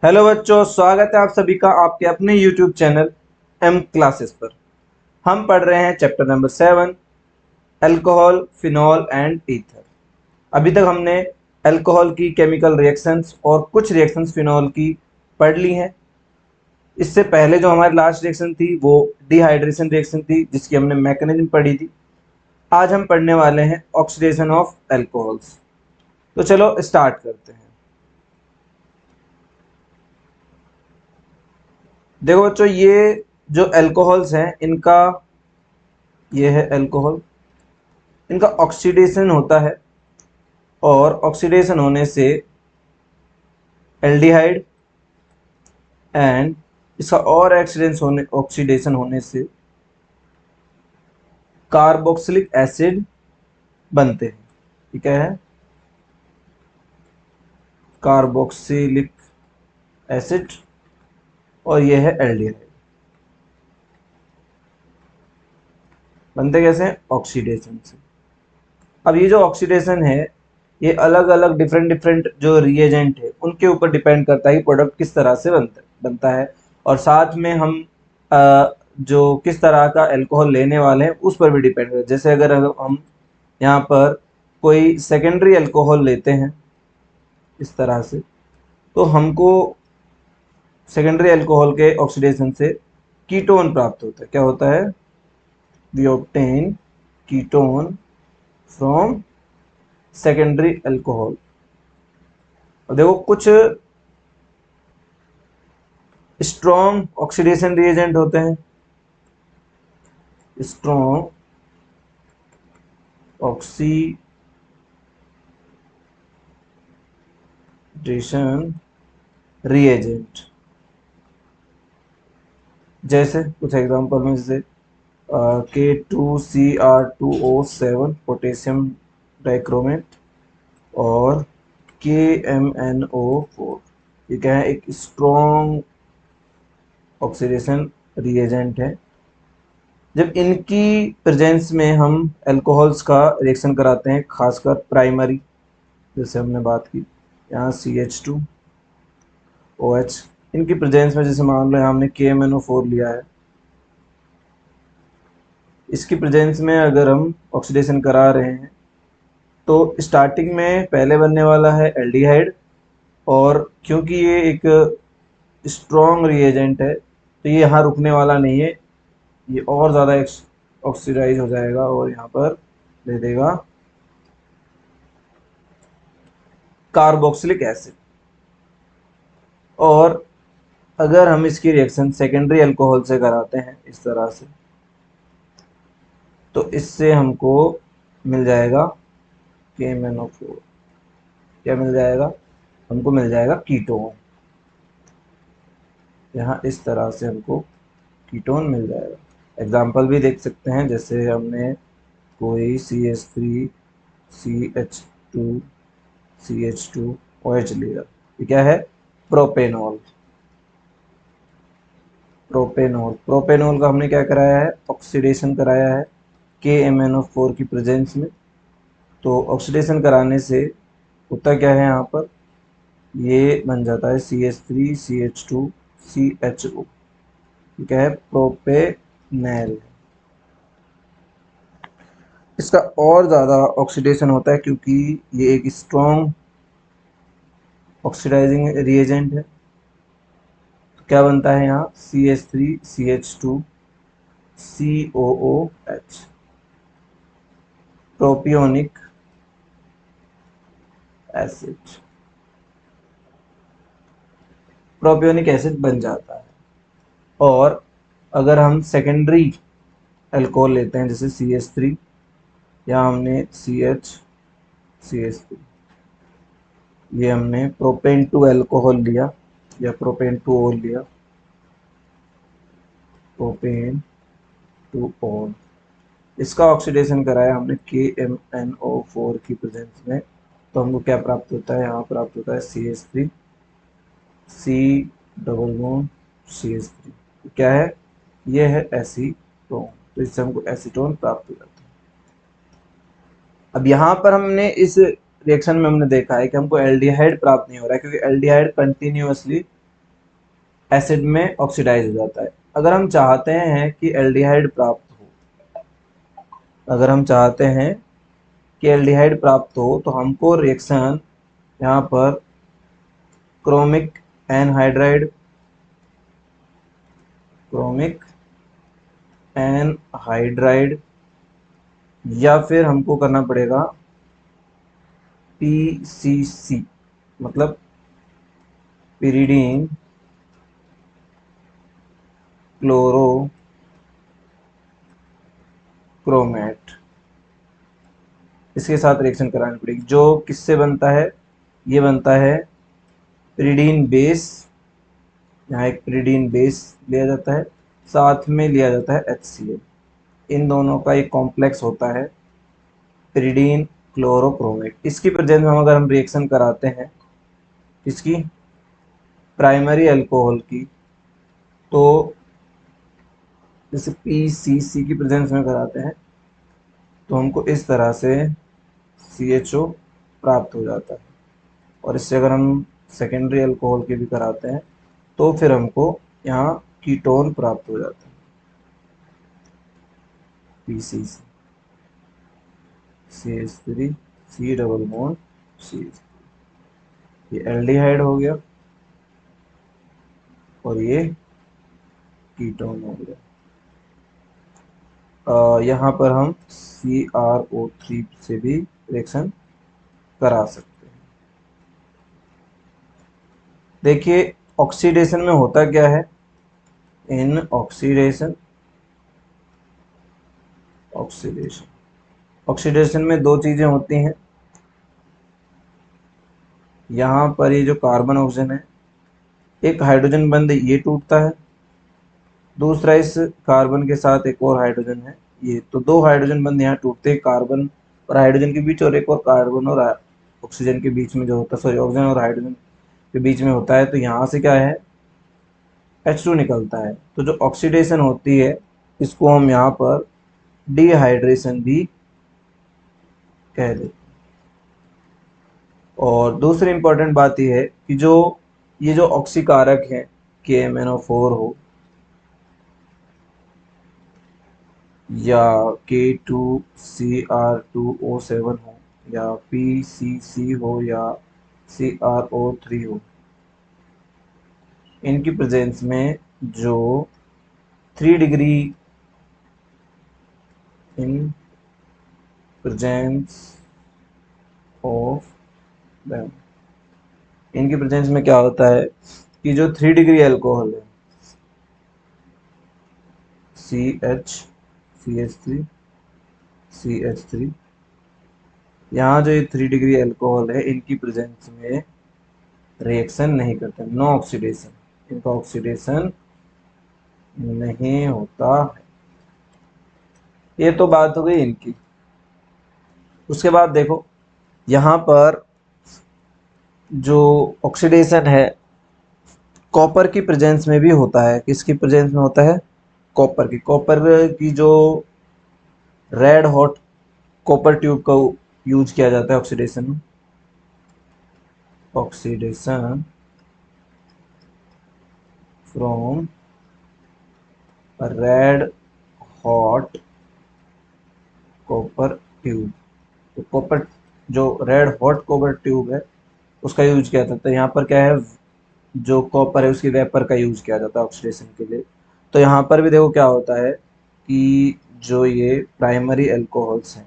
Hello बच्चों, स्वागत है आप सभी का आपके अपने YouTube चैनल एम क्लासेस पर। हम पढ़ रहे हैं chapter number 7, alcohol, phenol and ether. अभी तक हमने अल्कोहल की केमिकल रिएक्शंस और कुछ रिएक्शंस फिनॉल की पढ़ ली हैं। इससे पहले जो हमारी लास्ट रिएक्शन थी वो डिहाइड्रेशन रिएक्शन थी, जिसकी हमने मैकेनिज्म पढ़ी थी। आज हम पढ़ने वाले हैं ऑक्सीडेशन ऑफ अल्कोहल्स। तो चलो स्टार्ट करते हैं। देखो बच्चों, ये जो अल्कोहल्स हैं इनका, ये है अल्कोहल, इनका ऑक्सीडेशन होता है और ऑक्सीडेशन होने से एल्डिहाइड एंड इसका और ऑक्सीडेशन होने से कार्बोक्सिलिक एसिड बनते हैं। ठीक है, कार्बोक्सिलिक एसिड, और ये है एल्डिहाइड। बनते कैसे हैं? ऑक्सीडेशन से। अब ये जो ऑक्सीडेशन है ये अलग अलग डिफरेंट डिफरेंट जो रिएजेंट है उनके ऊपर डिपेंड करता है कि प्रोडक्ट किस तरह से बनता है। और साथ में हम जो किस तरह का अल्कोहल लेने वाले हैं उस पर भी डिपेंड करता है। जैसे अगर हम यहाँ पर कोई सेकेंडरी अल्कोहल लेते हैं इस तरह से, तो हमको सेकेंडरी अल्कोहल के ऑक्सीडेशन से कीटोन प्राप्त होता है। क्या होता है? We obtain ketone from secondary alcohol. और देखो, कुछ स्ट्रॉन्ग ऑक्सीडेशन रिएजेंट होते हैं, स्ट्रॉन्ग ऑक्सीडेशन रिएजेंट। जैसे कुछ एग्जांपल में, जैसे K2Cr2O7 पोटेशियम डाइक्रोमेट और KMnO4। ये क्या है? एक स्ट्रॉन्ग ऑक्सीडेशन रिएजेंट है। जब इनकी प्रेजेंस में हम अल्कोहल्स का रिएक्शन कराते हैं, खासकर प्राइमरी, जैसे हमने बात की यहाँ CH2OH, इनकी प्रेजेंस में, जैसे मान लो यहाँ हमने KMnO4 लिया है, इसकी प्रेजेंस में अगर हम ऑक्सीडेशन करा रहे हैं तो स्टार्टिंग में पहले बनने वाला है एल्डिहाइड। और क्योंकि ये एक स्ट्रॉन्ग रिएजेंट है तो ये यहाँ रुकने वाला नहीं है, ये और ज़्यादा ऑक्सीडाइज हो जाएगा और यहाँ पर दे देगा कार्बोक्सिलिक एसिड। और अगर हम इसकी रिएक्शन सेकेंडरी अल्कोहल से कराते हैं इस तरह से, तो इससे हमको मिल जाएगा KMnO4। क्या मिल जाएगा? हमको मिल जाएगा कीटोन। यहाँ इस तरह से हमको कीटोन मिल जाएगा। एग्जाम्पल भी देख सकते हैं, जैसे हमने कोई CH3CH2CH2OH लिया, ये क्या है? प्रोपेनॉल। प्रोपेनॉल का हमने क्या कराया है? ऑक्सीडेशन कराया है KMnO4 की प्रेजेंस में। तो ऑक्सीडेशन कराने से होता क्या है, यहाँ पर ये बन जाता है CH3CH2CHO। क्या है? प्रोपेनॉल। इसका और ज़्यादा ऑक्सीडेशन होता है क्योंकि ये एक स्ट्रॉन्ग ऑक्सीडाइजिंग रिएजेंट है। तो क्या बनता है यहाँ? CH3CH2COOH, propionic acid. Propionic acid बन जाता है। और अगर हम सेकेंडरी अल्कोहल लेते हैं, जैसे CH3, या हमने CH ये हमने प्रोपेन टू अल्कोहल लिया या प्रोपेन टू ओल लिया, प्रोपेन टू ओल, इसका ऑक्सीडेशन कराया हमने KMnO4 की प्रेजेंस में, तो हमको क्या प्राप्त होता है? यहाँ प्राप्त होता है CH3 C double bond CH3। क्या है? ये है एसीटोन। तो इससे हमको एसीटोन प्राप्त हो जाता है। अब यहाँ पर हमने इस रिएक्शन में हमने देखा है कि हमको एल्डिहाइड प्राप्त नहीं हो रहा है, क्योंकि एल्डिहाइड कंटिन्यूअसली एसिड में ऑक्सीडाइज हो जाता है। अगर हम चाहते हैं कि एल्डिहाइड प्राप्त हो, अगर हम चाहते हैं कि एल्डिहाइड प्राप्त हो तो हमको रिएक्शन यहाँ पर क्रोमिक एनहाइड्राइड, क्रोमिक एनहाइड्राइड, या फिर हमको करना पड़ेगा पीसीसी, मतलब पिरिडीन क्लोरो क्रोमेट, इसके साथ रिएक्शन करानी पड़ेगी। जो किससे बनता है, ये बनता है पिरिडीन बेस, यहाँ एक पिरिडीन बेस लिया जाता है, साथ में लिया जाता है HCl। इन दोनों का एक कॉम्प्लेक्स होता है पिरिडीन क्लोरोक्रोमेट। इसकी प्रेजेंस में अगर हम रिएक्शन कराते हैं इसकी प्राइमरी अल्कोहल की, तो जैसे PCC की प्रेजेंस में कराते हैं तो हमको इस तरह से CHO प्राप्त हो जाता है। और इससे अगर हम सेकेंडरी अल्कोहल की भी कराते हैं तो फिर हमको यहाँ कीटोन प्राप्त हो जाता है, PCC, CH3 C double bond CH, ये एल्डिहाइड हो गया और ये कीटोन हो गया। यहाँ पर हम CrO3 से भी रिएक्शन करा सकते हैं। देखिए ऑक्सीडेशन में होता क्या है, इन ऑक्सीडेशन, ऑक्सीडेशन में दो चीजें होती हैं। यहाँ पर ये जो कार्बन ऑक्सीजन है, एक हाइड्रोजन बंध ये टूटता है, दूसरा इस कार्बन के साथ एक और हाइड्रोजन है, ये तो दो हाइड्रोजन बंध यहाँ टूटते हैं कार्बन और हाइड्रोजन के बीच, और एक और कार्बन और ऑक्सीजन के बीच में जो होता है, सॉरी ऑक्सीजन और हाइड्रोजन के बीच में होता है। तो यहाँ से क्या है, H2 निकलता है। तो जो ऑक्सीडेशन होती है इसको हम यहाँ पर डिहाइड्रेशन भी कह देते हैं। और दूसरी इंपॉर्टेंट बात यह है कि जो ये जो ऑक्सीकारक है KMnO4 हो या K2Cr2O7 हो या PCC हो या CrO3 हो, इनकी प्रेजेंस में जो 3 degree in presence of them, इनकी प्रेजेंस में क्या होता है कि जो 3 डिग्री अल्कोहल है CH3 यहाँ जो ये 3 डिग्री अल्कोहल है इनकी प्रेजेंस में रिएक्शन नहीं करते, नो ऑक्सीडेशन, इनका ऑक्सीडेशन नहीं होता है। ये तो बात हो गई इनकी। उसके बाद देखो यहाँ पर जो ऑक्सीडेशन है कॉपर की प्रेजेंस में भी होता है। किसकी प्रेजेंस में होता है, कॉपर की जो रेड हॉट कॉपर ट्यूब का यूज किया जाता है ऑक्सीडेशन में, oxidation from red hot copper tube. तो कॉपर जो रेड हॉट कॉपर ट्यूब है उसका यूज किया जाता है। यहाँ पर क्या है, जो कॉपर है उसकी वेपर का यूज किया जाता है ऑक्सीडेशन के लिए। तो यहाँ पर भी देखो क्या होता है कि जो ये प्राइमरी अल्कोहल्स हैं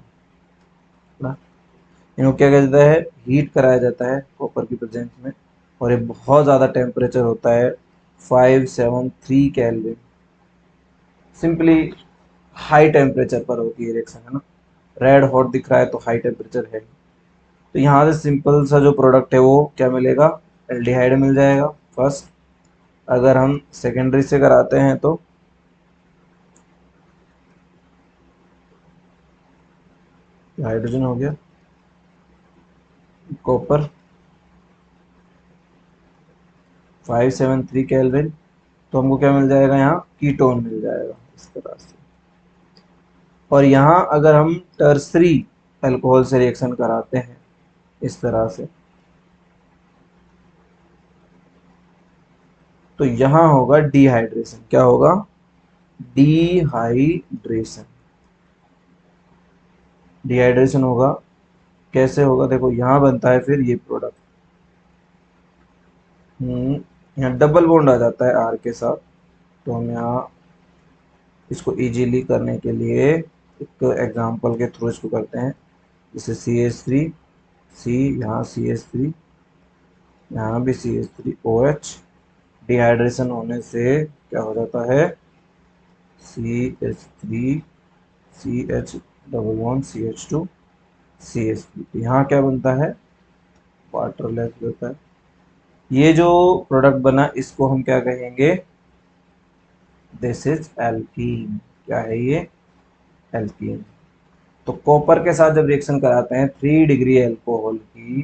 ना, इनको क्या किया जाता है, हीट कराया जाता है कॉपर की प्रेजेंस में, और ये बहुत ज़्यादा टेम्परेचर होता है 573 केल्विन। सिंपली हाई टेम्परेचर पर होती है रिएक्शन, है ना, रेड हॉट दिख रहा है तो हाई टेम्परेचर है। तो यहाँ से सिंपल सा जो प्रोडक्ट है वो क्या मिलेगा, एल्डिहाइड मिल जाएगा फर्स्ट। अगर हम सेकेंडरी से कराते हैं तो हाइड्रोजन हो गया, कॉपर 573 केल्विन, तो हमको क्या मिल जाएगा, यहाँ कीटोन मिल जाएगा इस तरह से। और यहाँ अगर हम टर्सरी अल्कोहल से रिएक्शन कराते हैं इस तरह से, तो यहाँ होगा डिहाइड्रेशन। क्या होगा? डिहाइड्रेशन। डिहाइड्रेशन होगा। कैसे होगा? देखो यहाँ बनता है फिर ये प्रोडक्ट। यहाँ डबल बॉन्ड आ जाता है आर के साथ। तो हम यहाँ इसको इजीली करने के लिए एक एग्जांपल के थ्रू इसको करते हैं। जैसे CH3 सी, यहाँ CH3, यहाँ भी CH3OH। डिहाइड्रेशन होने से क्या हो जाता है? CH3 CH double bond CH2 CH3। यहाँ क्या बनता है? वाटरलेस होता है। ये जो प्रोडक्ट बना इसको हम क्या कहेंगे? This is alkene. क्या है ये? एल्कीन। तो कॉपर के साथ जब रिएक्शन कराते हैं 3 डिग्री एल्कोहल की,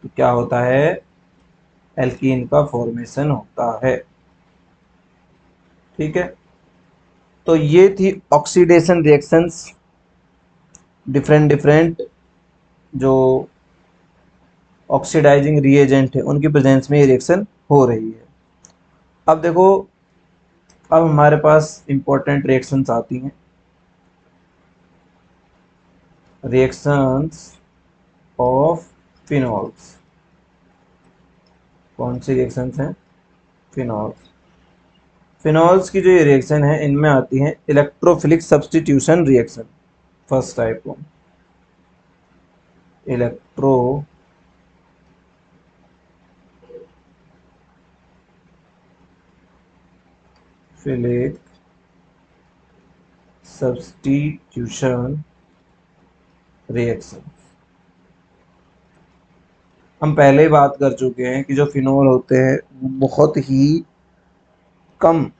तो क्या होता है? एल्कीन का फॉर्मेशन होता है। ठीक है। तो ये थी ऑक्सीडेशन रिएक्शंस। डिफरेंट डिफरेंट जो ऑक्सीडाइजिंग रिएजेंट है उनकी प्रेजेंस में ये रिएक्शन हो रही है। अब देखो, अब हमारे पास इंपॉर्टेंट रिएक्शंस आती हैं। Reactions of phenols. कौन सी रिएक्शंस हैं? फिनॉल्स। फिनॉल्स की जो ये रिएक्शन है इनमें आती है electrophilic substitution reaction. First type को इलेक्ट्रोफिलिक सब्स्टिट्यूशन रिएक्शन। हम पहले ही बात कर चुके हैं कि जो फिनॉल होते हैं वो बहुत ही कम,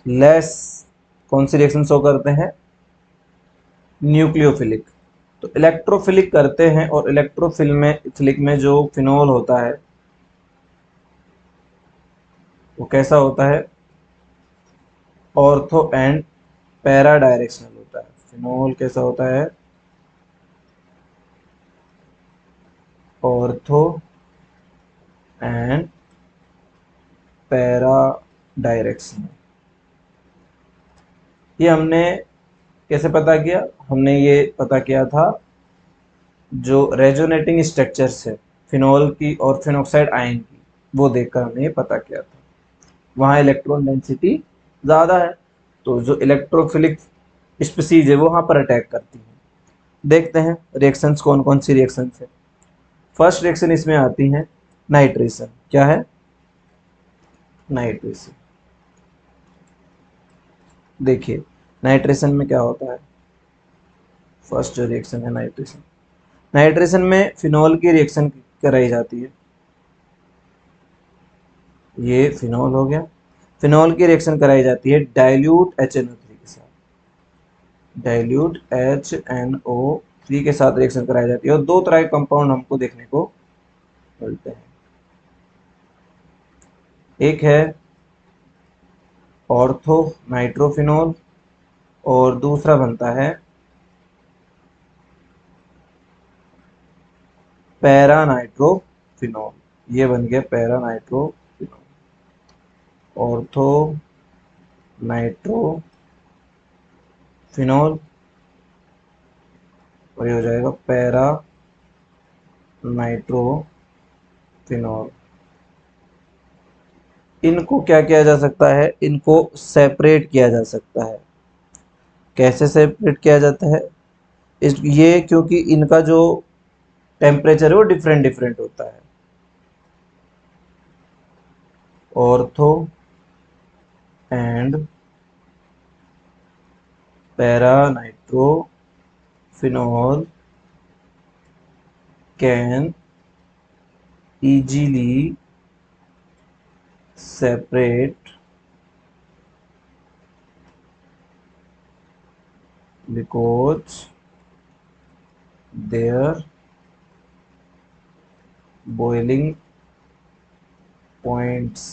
लेस कौन सी रिएक्शन शो करते हैं? न्यूक्लियोफिलिक। तो इलेक्ट्रोफिलिक करते हैं, और इलेक्ट्रोफिलिक में जो फिनॉल होता है वो कैसा होता है? ऑर्थो एंड पैरा डायरेक्शनल होता है। फिनॉल कैसा होता है? Ortho and para directional. ये हमने कैसे पता किया? हमने ये पता किया था जो रेजोनेटिंग स्ट्रक्चर्स है फिनॉल की और फिनॉक्साइड आयन की, वो देखकर हमने ये पता किया था। वहाँ इलेक्ट्रॉन डेंसिटी ज़्यादा है, तो जो इलेक्ट्रोफिलिक स्पीसीज है वो वहाँ पर अटैक करती है। देखते हैं रिएक्शंस कौन कौन सी रिएक्शंस है। फर्स्ट रिएक्शन इसमें आती है नाइट्रेशन। क्या है? नाइट्रेशन। देखिए नाइट्रेशन में क्या होता है। फर्स्ट जो रिएक्शन है नाइट्रेशन, नाइट्रेशन में फिनॉल की रिएक्शन कराई जाती है। ये फिनॉल हो गया। फिनॉल की रिएक्शन कराई जाती है डाइल्यूट HNO3 के साथ। डाइल्यूट HNO3 के साथ रिएक्शन कराई जाती है, और दो तरह के कंपाउंड हमको देखने को मिलते हैं। एक है ऑर्थो नाइट्रोफिनॉल, और दूसरा बनता है पैरा नाइट्रोफिनॉल। ये बन गया पैरा नाइट्रोफिनॉल। ऑर्थो नाइट्रोफिनॉल, और ये हो जाएगा पैरा नाइट्रोफिनॉल। इनको क्या किया जा सकता है? इनको सेपरेट किया जा सकता है। कैसे सेपरेट किया जाता है? ये क्योंकि इनका जो टेम्परेचर है वो डिफरेंट डिफरेंट होता है। Ortho and para nitrophenol can easily separate because their boiling points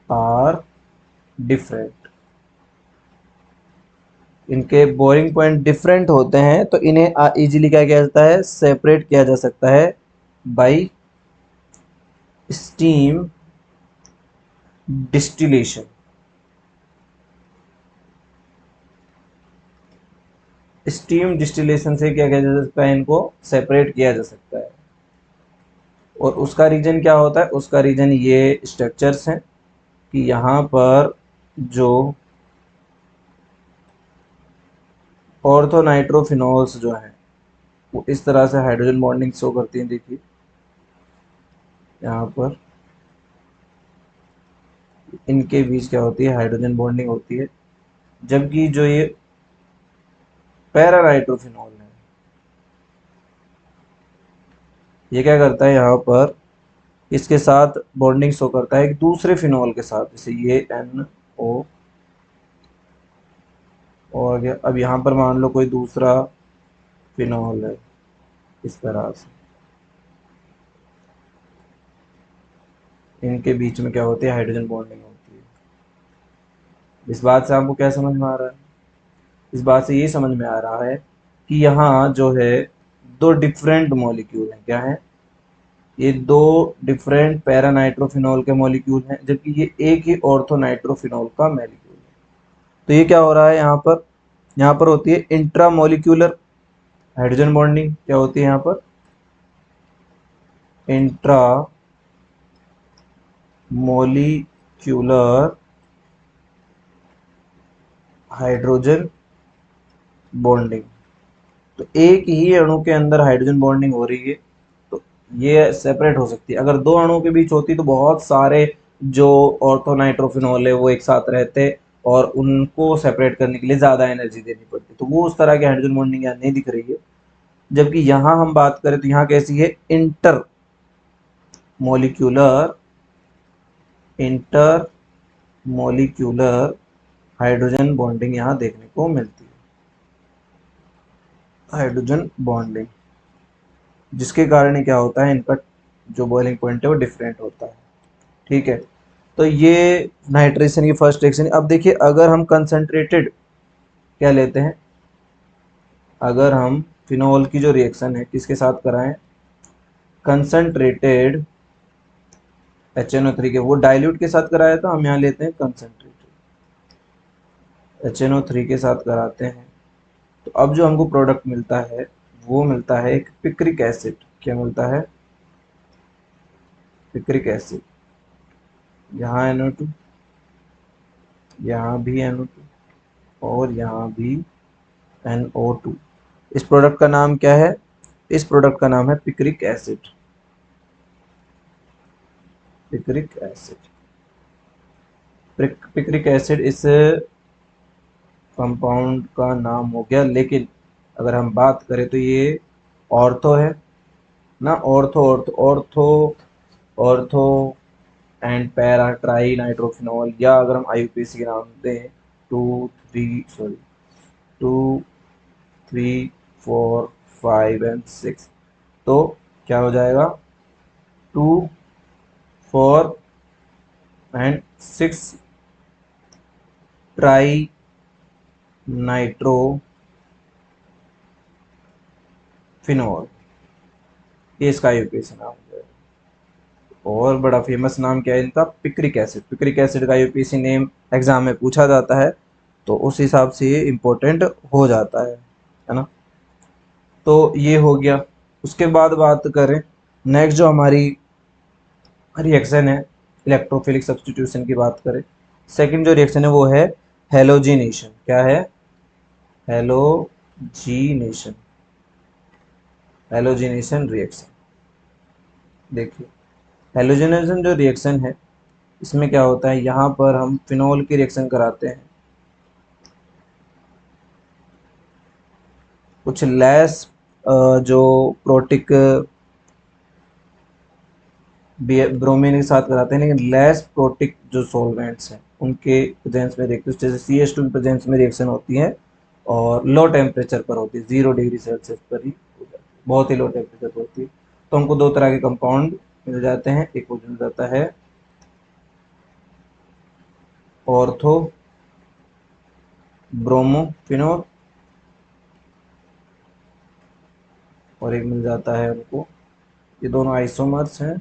are different। इनके बोइलिंग पॉइंट डिफरेंट होते हैं, तो इन्हें इजीली क्या किया जाता है? सेपरेट किया जा सकता है by steam distillation. Steam distillation से क्या किया जा सकता है, इनको सेपरेट किया जा सकता है। और उसका रीजन क्या होता है, उसका रीजन ये स्ट्रक्चर्स हैं कि यहाँ पर जो ऑर्थोनाइट्रोफिनॉल्स जो हैं वो इस तरह से हाइड्रोजन बॉन्डिंग शो करती हैं। देखिए यहाँ पर इनके बीच क्या होती है, हाइड्रोजन बॉन्डिंग होती है। जबकि जो ये पैरानाइट्रोफिनॉल है, ये क्या करता है, यहाँ पर इसके साथ बॉन्डिंग शो करता है एक दूसरे फिनॉल के साथ, जैसे ये NO और अब यहाँ पर मान लो कोई दूसरा फिनॉल है, इस तरह से इनके बीच में क्या होती है, हाइड्रोजन बॉन्डिंग होती है। इस बात से आपको क्या समझ में आ रहा है, इस बात से ये समझ में आ रहा है कि यहाँ जो है दो डिफरेंट मॉलिक्यूल हैं। क्या है, ये दो डिफरेंट पैरानाइट्रोफिनॉल के मॉलिक्यूल हैं, जबकि ये एक ही ऑर्थोनाइट्रोफिनॉल का मॉलिक्यूल है। तो ये क्या हो रहा है, यहाँ पर होती है इंट्रामोलिक्यूलर हाइड्रोजन बॉन्डिंग। क्या होती है यहाँ पर, इंट्रा मोलिक्यूलर हाइड्रोजन बॉन्डिंग। तो एक ही अणु के अंदर हाइड्रोजन बॉन्डिंग हो रही है, तो ये सेपरेट हो सकती है। अगर दो अणुओं के बीच होती तो बहुत सारे जो ऑर्थोनाइट्रोफिनॉल है वो एक साथ रहते और उनको सेपरेट करने के लिए ज़्यादा एनर्जी देनी पड़ती, तो वो उस तरह की हाइड्रोजन बॉन्डिंग यहाँ नहीं दिख रही है। जबकि यहाँ हम बात करें तो यहाँ कैसी है, inter molecular inter molecular hydrogen bonding यहाँ देखने को मिलती है। हाइड्रोजन बॉन्डिंग जिसके कारण क्या होता है, इनका जो बॉइलिंग पॉइंट है वो डिफरेंट होता है। ठीक है, तो ये नाइट्रेशन की फर्स्ट रिएक्शन। अब देखिए अगर हम कंसंट्रेटेड क्या लेते हैं, अगर हम फिनॉल की जो रिएक्शन है किसके साथ कराएं, कंसंट्रेटेड HNO3 के, वो डाइल्यूट के साथ कराया था, हम यहाँ लेते हैं कंसंट्रेटेड HNO3 के साथ कराते हैं। तो अब जो हमको प्रोडक्ट मिलता है वो मिलता है एक पिक्रिक एसिड। क्या मिलता है, पिक्रिक एसिड। यहाँ NO2, यहाँ भी NO2 और यहाँ भी NO2। इस प्रोडक्ट का नाम क्या है, इस प्रोडक्ट का नाम है picric acid. Picric acid, picric acid इस कंपाउंड का नाम हो गया। लेकिन अगर हम बात करें तो ये ऑर्थो है ना, ortho ortho ortho ortho and para try nitrophenol, या अगर हम IUPAC के नाम दें, 2 3 4 5 एंड 6, तो क्या हो जाएगा, 2 4 एंड 6 ट्राई नाइट्रोफिनॉल, ये इसका IUPAC नाम है। और बड़ा फेमस नाम क्या है इनका, पिक्रिक एसिड। पिक्रिक एसिड का IUPAC नेम एग्जाम में पूछा जाता है, तो उस हिसाब से ये इम्पोर्टेंट हो जाता है ना। तो ये हो गया। उसके बाद बात करें नेक्स्ट जो हमारी रिएक्शन है इलेक्ट्रोफिलिक सब्स्टिट्यूशन की बात करें, सेकंड जो रिएक्शन है वो है हेलोजिनेशन। क्या है, हेलोजिनेशन, हेलोजिनेशन रिएक्शन। देखिए हेलोजिनेशन जो रिएक्शन है इसमें क्या होता है, यहाँ पर हम फिनॉल की रिएक्शन कराते हैं, कुछ लेस जो प्रोटिक ब्रोमीन के साथ कराते हैं, लेकिन लेस प्रोटिक जो सॉल्वेंट्स हैं उनके प्रेजेंस में देखते हैं, जैसे CH2 की प्रेजेंस में रिएक्शन होती है और लो टेम्परेचर पर होती है, 0 डिग्री सेल्सियस पर ही हो जाती है, बहुत ही लो टेम्परेचर पर होती है। तो हमको दो तरह के कंपाउंड मिल जाते हैं, एक हो जाता है ऑर्थो ब्रोमोफिनॉल और एक मिल जाता है हमको, ये दोनों आइसोमर्स हैं,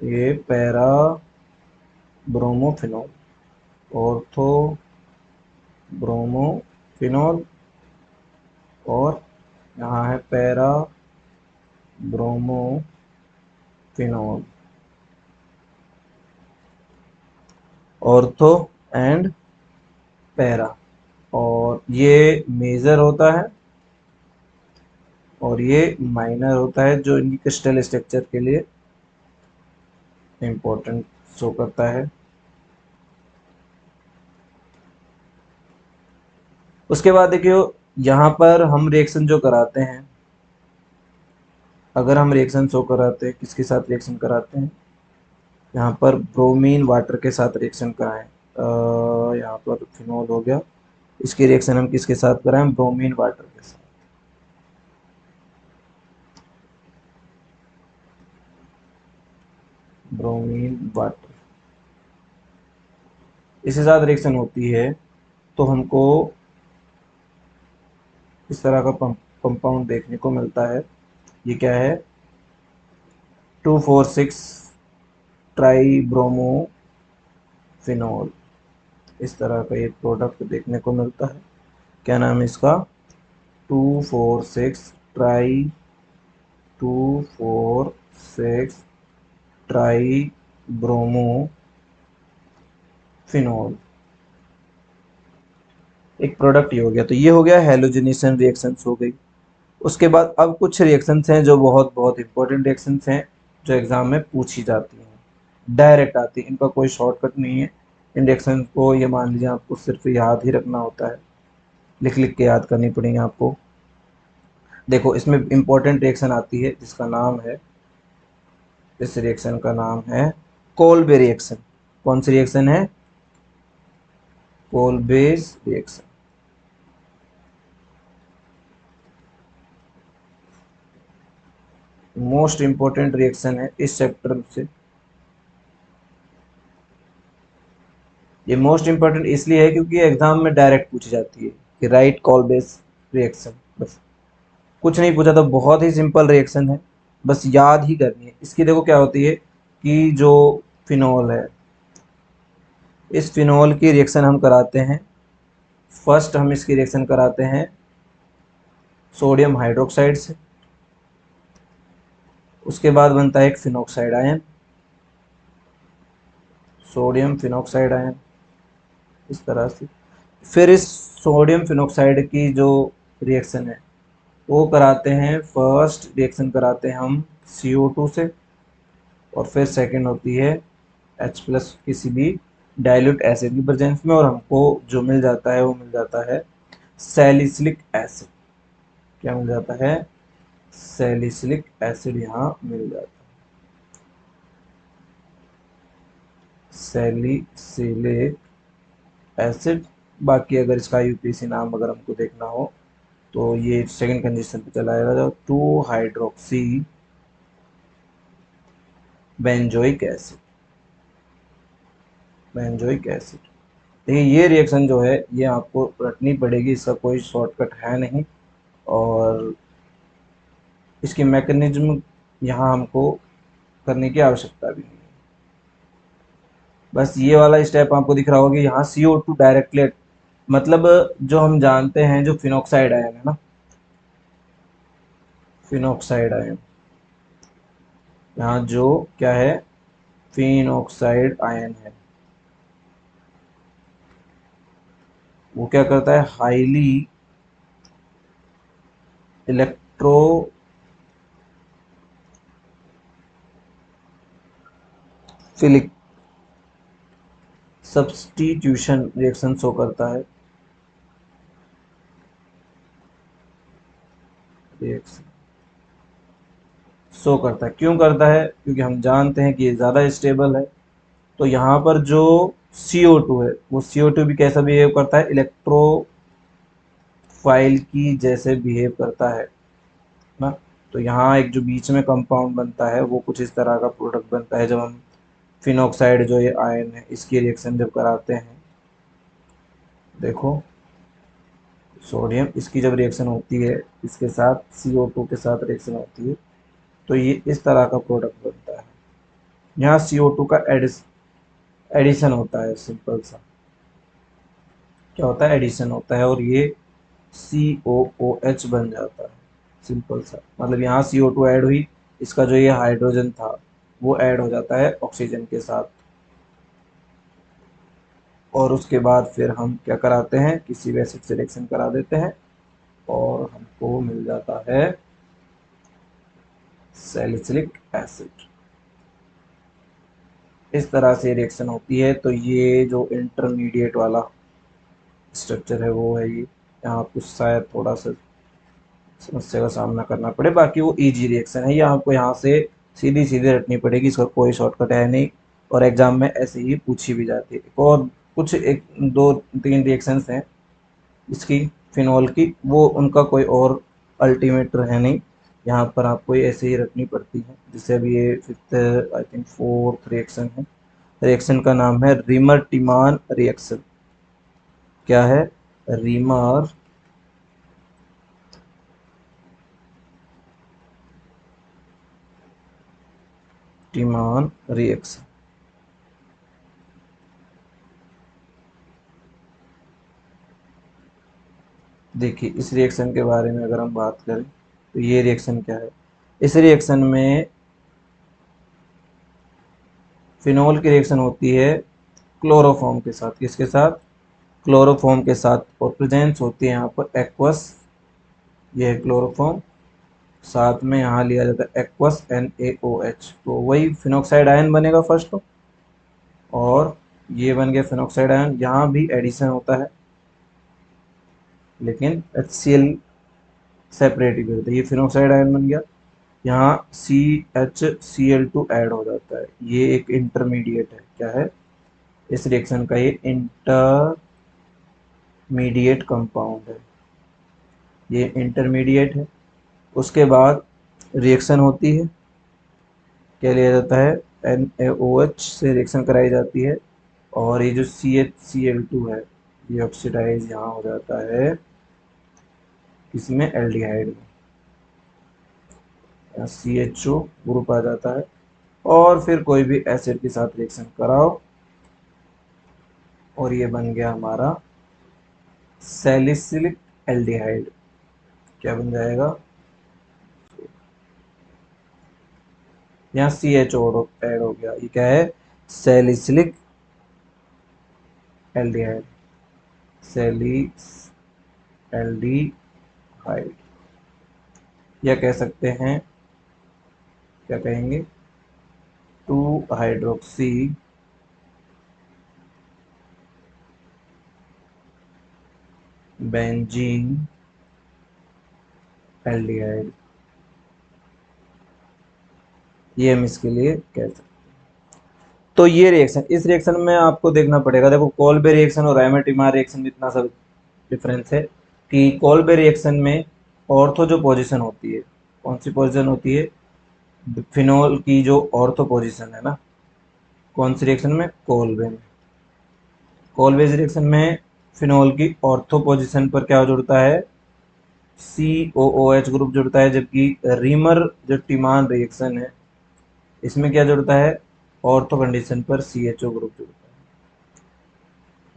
ये पैरा ब्रोमोफिनॉल, ऑर्थो ब्रोमोफिनॉल, और यहाँ है para bromophenol, ortho and para. और ये मेजर होता है और ये माइनर होता है, जो इनकी क्रिस्टल स्ट्रक्चर के लिए इम्पोर्टेंट शो करता है। उसके बाद देखियो, यहाँ पर हम रिएक्शन जो कराते हैं, अगर हम रिएक्शन शो कराते हैं, किसके साथ रिएक्शन कराते हैं, यहाँ पर ब्रोमीन वाटर के साथ रिएक्शन कराएं। यहाँ पर फिनॉल हो गया, इसकी रिएक्शन हम किसके साथ कराएं, ब्रोमीन वाटर के साथ। ब्रोमीन वाटर इसके साथ रिएक्शन होती है तो हमको इस तरह का कंपाउंड देखने को मिलता है। ये क्या है, 2,4,6 ट्राई ब्रोमो फिनॉल, इस तरह का ये प्रोडक्ट देखने को मिलता है। क्या नाम है इसका, 2,4,6 ट्राई 2,4,6 ट्राई ब्रोमो फिनॉल, एक प्रोडक्ट ये हो गया। तो ये हो गया हेलोजनेशन रिएक्शंस हो गई। उसके बाद अब कुछ रिएक्शंस हैं जो बहुत बहुत इंपॉर्टेंट रिएक्शंस हैं, जो एग्जाम में पूछी जाती हैं, डायरेक्ट आती है, इनका कोई शॉर्टकट नहीं है। इन रिएक्शन को ये मान लीजिए आपको सिर्फ याद ही रखना होता है, लिख लिख के याद करनी पड़ेगी आपको। देखो इसमें इंपॉर्टेंट रिएक्शन आती है जिसका नाम है, इस रिएक्शन का नाम है कोल्बे रिएक्शन। कौन सी रिएक्शन है, कोल्बेज रिएक्शन। मोस्ट इंपॉर्टेंट रिएक्शन है इस चैप्टर से। ये मोस्ट इंपॉर्टेंट इसलिए है क्योंकि एग्जाम में डायरेक्ट पूछी जाती है कि राइट कोल्बेज रिएक्शन। बस कुछ नहीं पूछा, तो बहुत ही सिंपल रिएक्शन है, बस याद ही करनी है। इसकी देखो क्या होती है कि जो फिनॉल है, इस फिनॉल की रिएक्शन हम कराते हैं, फर्स्ट हम इसकी रिएक्शन कराते हैं सोडियम हाइड्रोक्साइड से, उसके बाद बनता है एक phenoxide ion, sodium phenoxide ion, इस तरह से। फिर इस सोडियम फिनॉक्साइड की जो रिएक्शन है वो कराते हैं, फर्स्ट रिएक्शन कराते हैं हम CO2 से, और फिर सेकंड होती है H+ किसी भी डाइल्यूट एसिड की प्रेजेंस में, और हमको जो मिल जाता है वो मिल जाता है सैलिसिलिक एसिड। क्या मिल जाता है, सैलिसिलिक एसिड यहाँ मिल जाता है, सैलिसिलिक एसिड। बाकी अगर इसका यूपीएससी नाम अगर हमको देखना हो तो ये सेकंड कंडीशन पे चला जाएगा, 2 hydroxy benzoic acid, benzoic acid. देखिए ये रिएक्शन जो है ये आपको रटनी पड़ेगी, इसका कोई शॉर्टकट है नहीं, और इसकी मैकेनिज्म यहाँ हमको करने की आवश्यकता भी नहीं है। बस ये वाला स्टेप आपको दिख रहा होगा कि यहाँ CO2 डायरेक्टली, मतलब जो हम जानते हैं जो फिनॉक्साइड आयन है ना, फिनॉक्साइड आयन, यहाँ जो क्या है, फिनॉक्साइड आयन है, वो क्या करता है, highly electrophilic substitution reaction show करता है, रिएक्शन शो करता है। क्यों करता है, क्योंकि हम जानते हैं कि ये ज़्यादा स्टेबल है। तो यहाँ पर जो CO2 है वो CO2 भी कैसा बिहेव करता है, इलेक्ट्रोफाइल की जैसे बिहेव करता है ना। तो यहाँ एक जो बीच में कंपाउंड बनता है वो कुछ इस तरह का प्रोडक्ट बनता है, जब हम फिनॉक्साइड जो ये आयन है इसकी रिएक्शन जब कराते हैं, देखो सोडियम, इसकी जब रिएक्शन होती है इसके साथ CO2 के साथ रिएक्शन होती है, तो ये इस तरह का प्रोडक्ट बनता है। यहाँ CO2 का एडिशन होता है, सिंपल सा क्या होता है, एडिशन होता है, और ये COOH बन जाता है, सिंपल सा। मतलब यहाँ CO2 ऐड हुई, इसका जो ये हाइड्रोजन था वो ऐड हो जाता है ऑक्सीजन के साथ, और उसके बाद फिर हम क्या कराते हैं, किसी भी एसिड से रिएक्शन करा देते हैं और हमको मिल जाता है सैलिसिलिक एसिड। इस तरह से रिएक्शन होती है। तो ये जो इंटरमीडिएट वाला स्ट्रक्चर है वो है ये। यहाँ आपको शायद थोड़ा सा समस्या का सामना करना पड़े, बाकी वो इजी रिएक्शन है, ये आपको यहाँ से सीधी सीधी रटनी पड़ेगी, इसका कोई शॉर्टकट है नहीं, और एग्जाम में ऐसे ही पूछी भी जाती है। और कुछ एक दो तीन रिएक्शंस हैं इसकी, फिनॉल की, वो उनका कोई और अल्टीमेट है नहीं, यहाँ पर आपको ये ऐसे ही रखनी पड़ती है। जैसे अभी ये fifth I think fourth reaction है, रिएक्शन का नाम है रीमर टिमान रिएक्शन। क्या है, रीमर टिमान रिएक्शन। देखिए इस रिएक्शन के बारे में अगर हम बात करें तो ये रिएक्शन क्या है, इस रिएक्शन में फिनॉल की रिएक्शन होती है क्लोरोफॉर्म के साथ, किसके साथ, क्लोरोफॉर्म के साथ, और प्रेजेंस होती है यहाँ पर एक्वस, ये है क्लोरोफॉर्म, साथ में यहाँ लिया जाता है एक्वस NaOH, तो वही फिनॉक्साइड आयन बनेगा फर्स्ट तो, और ये बन गया फिनॉक्साइड आयन, यहाँ भी एडिशन होता है लेकिन HCl सेपरेट ही करते हैं, ये फिनॉक्साइड आयन बन गया, यहाँ CHCl2 ऐड हो जाता है, ये एक इंटरमीडिएट है, क्या है, इस रिएक्शन का ये इंटरमीडिएट कंपाउंड है, ये इंटरमीडिएट है। उसके बाद रिएक्शन होती है, क्या लिया जाता है, NaOH से रिएक्शन कराई जाती है, और ये जो CHCl2 है ये ऑक्सीडाइज यहाँ हो जाता है इसमें एल्डिहाइड में, यहाँ CHO ग्रुप आ जाता है, और फिर कोई भी एसिड के साथ रिएक्शन कराओ और ये बन गया हमारा सैलिसिलिक एल्डिहाइड। क्या बन जाएगा, यहाँ CHO ऐड हो गया, ये क्या है, सैलिसिलिक एल्डिहाइड, सैलिस एल्डिहाइड, या कह सकते हैं, क्या कहेंगे, 2 हाइड्रोक्सी बेंजीन एल्डिहाइड, ये हम इसके लिए कह सकते हैं। तो ये रिएक्शन, इस रिएक्शन में आपको देखना पड़ेगा, देखो कोल्बे रिएक्शन और रायमेटिमार रिएक्शन में इतना सब डिफरेंस है कि कोल्बे रिएक्शन में ऑर्थो जो पोजीशन होती है, कौन सी पोजीशन होती है, फिनोल की जो ऑर्थो पोजीशन है ना, कौन सी रिएक्शन में, कोल्बे में, कोल्बे रिएक्शन में फिनोल की ऑर्थो पोजीशन पर क्या जुड़ता है, COOH ग्रुप जुड़ता है, जबकि रीमर जो टिमान रिएक्शन है इसमें क्या जुड़ता है, ऑर्थो कंडीशन पर CHO ग्रुप जुड़ता है।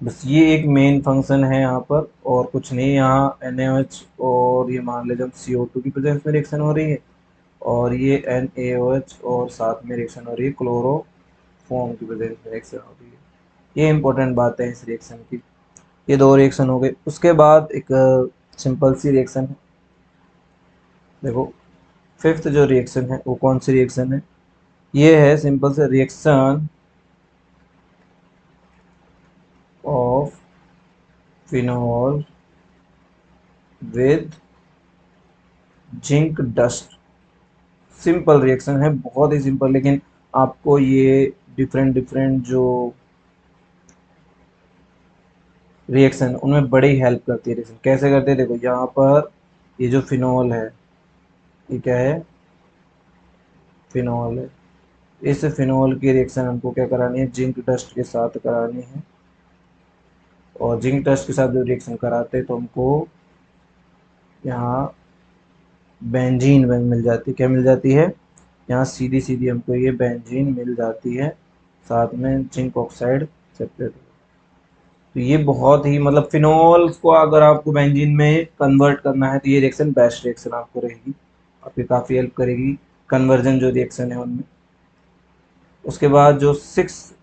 बस ये एक मेन फंक्शन है यहाँ पर, और कुछ नहीं, यहाँ NaOH और ये मान लीजिए CO2 की प्रेजेंस में रिएक्शन हो रही है, और ये NaOH और साथ में रिएक्शन हो रही है क्लोरोफॉर्म की प्रेजेंस में रिएक्शन हो रही है। ये इंपॉर्टेंट बात है इस रिएक्शन की। ये दो रिएक्शन हो गए, उसके बाद एक सिंपल सी रिएक्शन है, देखो फिफ्थ जो रिएक्शन है वो कौन सी रिएक्शन है, ये है सिंपल से reaction of phenol with zinc dust. Simple reaction है, बहुत ही सिंपल, लेकिन आपको ये डिफरेंट डिफरेंट जो रिएक्शन उनमें बड़ी हेल्प करती है। रिएक्शन कैसे करते हैं, देखो यहाँ पर ये जो फिनॉल है, ये क्या है, फिनॉल है, इस फिनॉल की रिएक्शन हमको क्या करानी है, जिंक डस्ट के साथ करानी है, और जिंक डस्ट के साथ जो रिएक्शन कराते हैं तो हमको यहाँ बेंजीन मिल जाती है, क्या मिल जाती है, यहाँ सीधी सीधी हमको ये बेंजीन मिल जाती है, साथ में जिंक ऑक्साइड सेपरेट। तो ये बहुत ही मतलब फिनॉल को अगर आपको बेंजीन में कन्वर्ट करना है तो ये रिएक्शन बेस्ट रिएक्शन आपको रहेगी, आपकी काफ़ी हेल्प करेगी कन्वर्जन जो रिएक्शन है उनमें। उसके बाद जो 6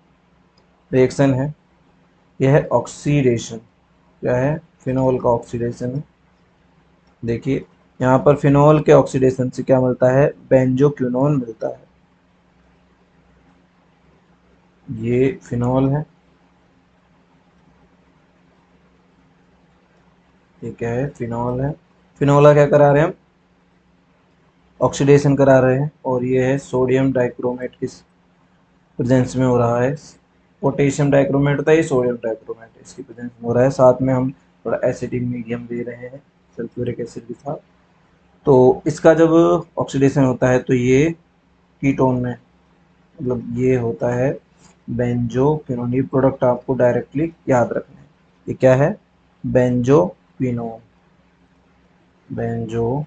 रिएक्शन है यह है ऑक्सीडेशन। क्या है? फिनॉल का ऑक्सीडेशन है। देखिए यहाँ पर फिनॉल के ऑक्सीडेशन से क्या मिलता है? बेंजोक्विनोन मिलता है। ये फिनॉल है, ये क्या है? फिनॉल है। फिनॉल का क्या करा रहे हैं हम? ऑक्सीडेशन करा रहे हैं। और ये है सोडियम डाइक्रोमेट किस प्रेजेंस में हो रहा है? पोटेशियम डाइक्रोमेट होता है, ये सोडियम डाइक्रोमेट इसकी प्रेजेंस में हो रहा है। साथ में हम थोड़ा एसिडिक मीडियम दे रहे हैं सल्फ्यूरिक एसिड के साथ। तो इसका जब ऑक्सीडेशन होता है तो ये कीटोन में, मतलब ये होता है बेंजोक्विनोन। ये प्रोडक्ट आपको डायरेक्टली याद रखना है। ये क्या है? बेंजोक्विनोन। बेंजोक्विनोन।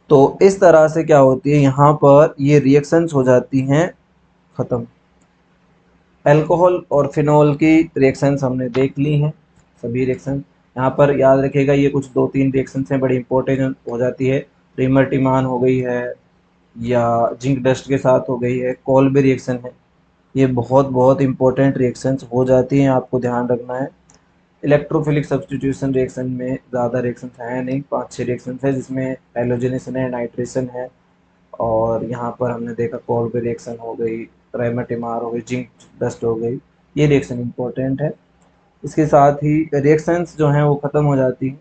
तो इस तरह से क्या होती है, यहाँ पर ये रिएक्शंस हो जाती हैं ख़त्म। अल्कोहल और फिनॉल की रिएक्शंस हमने देख ली हैं, सभी रिएक्शन। यहाँ पर याद रखिएगा ये कुछ 2-3 रिएक्शंस हैं बड़ी इंपॉर्टेंट हो जाती है। रिमर्टिमान हो गई है या जिंक डस्ट के साथ हो गई है, कोल्बे रिएक्शन है। ये बहुत बहुत इंपॉर्टेंट रिएक्शंस हो जाती हैं, आपको ध्यान रखना है। इलेक्ट्रोफिलिक सब्स्टिट्यूशन रिएक्शन में ज़्यादा रिएक्शंस हैं नहीं, 5-6 रिएक्शंस है जिसमें हेलोजनेशन है, नाइट्रेशन है, और यहाँ पर हमने देखा कोल्बे रिएक्शन हो गई, रेमेटिमार हो गई, जिंक डस्ट हो गई। ये रिएक्शन इंपॉर्टेंट है। इसके साथ ही रिएक्शंस जो हैं वो ख़त्म हो जाती हैं।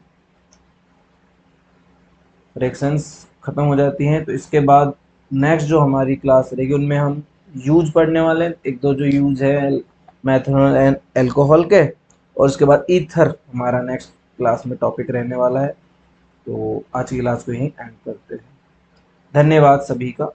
रिएक्शंस ख़त्म हो जाती हैं तो इसके बाद नेक्स्ट जो हमारी क्लास रहेगी उनमें हम यूज पढ़ने वाले हैं, एक दो जो यूज है मैथनॉल एंड अल्कोहल के। और उसके बाद ईथर हमारा नेक्स्ट क्लास में टॉपिक रहने वाला है। तो आज की क्लास को यहीं एंड करते हैं। धन्यवाद सभी का।